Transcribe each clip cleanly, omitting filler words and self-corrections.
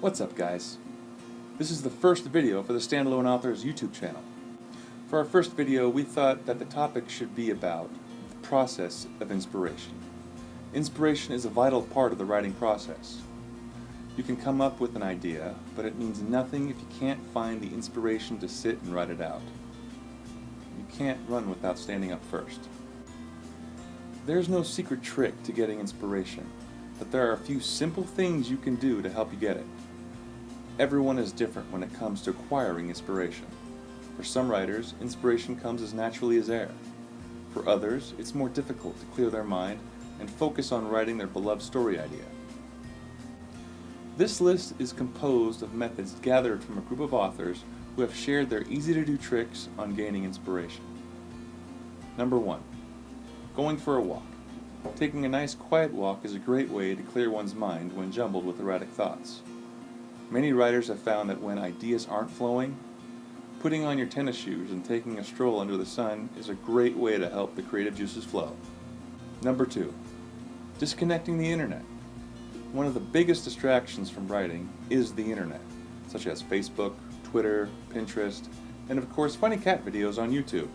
What's up, guys? This is the first video for the Standalone Authors YouTube channel. For our first video, we thought that the topic should be about the process of inspiration. Inspiration is a vital part of the writing process. You can come up with an idea, but it means nothing if you can't find the inspiration to sit and write it out. You can't run without standing up first. There's no secret trick to getting inspiration, but there are a few simple things you can do to help you get it. Everyone is different when it comes to acquiring inspiration. For some writers, inspiration comes as naturally as air. For others, it's more difficult to clear their mind and focus on writing their beloved story idea. This list is composed of methods gathered from a group of authors who have shared their easy-to-do tricks on gaining inspiration. Number 1. Going for a walk. Taking a nice quiet walk is a great way to clear one's mind when jumbled with erratic thoughts. Many writers have found that when ideas aren't flowing, putting on your tennis shoes and taking a stroll under the sun is a great way to help the creative juices flow. Number 2. Disconnecting the internet. One of the biggest distractions from writing is the internet, such as Facebook, Twitter, Pinterest, and of course funny cat videos on YouTube.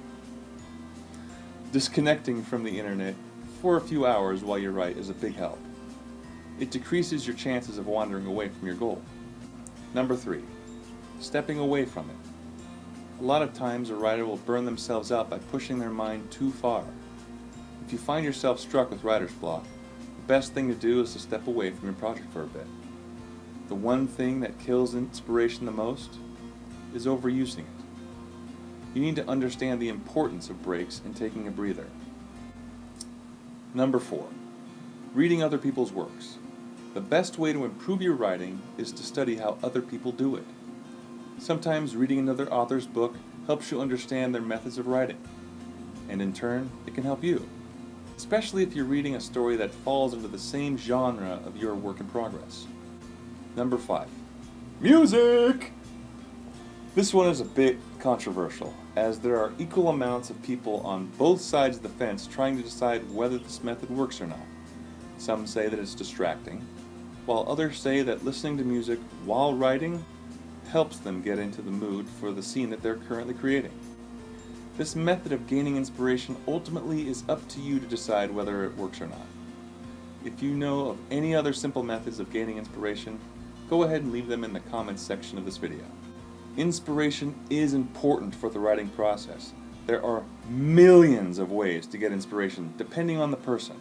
Disconnecting from the internet for a few hours while you write is a big help. It decreases your chances of wandering away from your goal. Number 3. Stepping away from it. A lot of times a writer will burn themselves out by pushing their mind too far. If you find yourself struck with writer's block, the best thing to do is to step away from your project for a bit. The one thing that kills inspiration the most is overusing it. You need to understand the importance of breaks and taking a breather. Number 4. Reading other people's works. The best way to improve your writing is to study how other people do it. Sometimes reading another author's book helps you understand their methods of writing, and in turn, it can help you, especially if you're reading a story that falls into the same genre of your work in progress. Number 5. Music! This one is a bit controversial, as there are equal amounts of people on both sides of the fence trying to decide whether this method works or not. Some say that it's distracting, while others say that listening to music while writing helps them get into the mood for the scene that they're currently creating. This method of gaining inspiration ultimately is up to you to decide whether it works or not. If you know of any other simple methods of gaining inspiration, go ahead and leave them in the comments section of this video. Inspiration is important for the writing process. There are millions of ways to get inspiration depending on the person.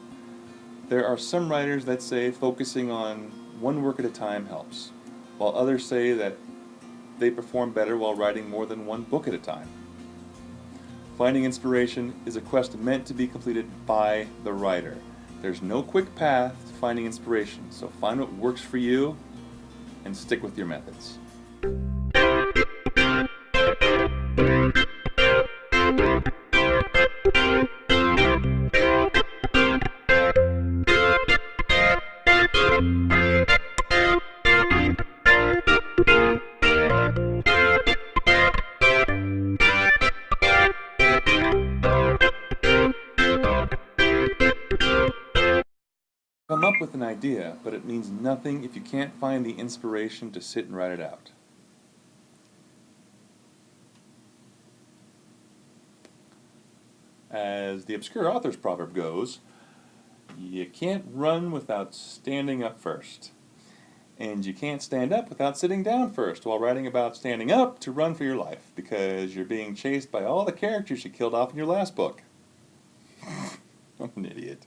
There are some writers that say focusing on one work at a time helps, while others say that they perform better while writing more than one book at a time. Finding inspiration is a quest meant to be completed by the writer. There's no quick path to finding inspiration, so find what works for you and stick with your methods. Come up with an idea, but it means nothing if you can't find the inspiration to sit and write it out. As the obscure author's proverb goes, you can't run without standing up first. And you can't stand up without sitting down first while writing about standing up to run for your life because you're being chased by all the characters you killed off in your last book. I'm an idiot.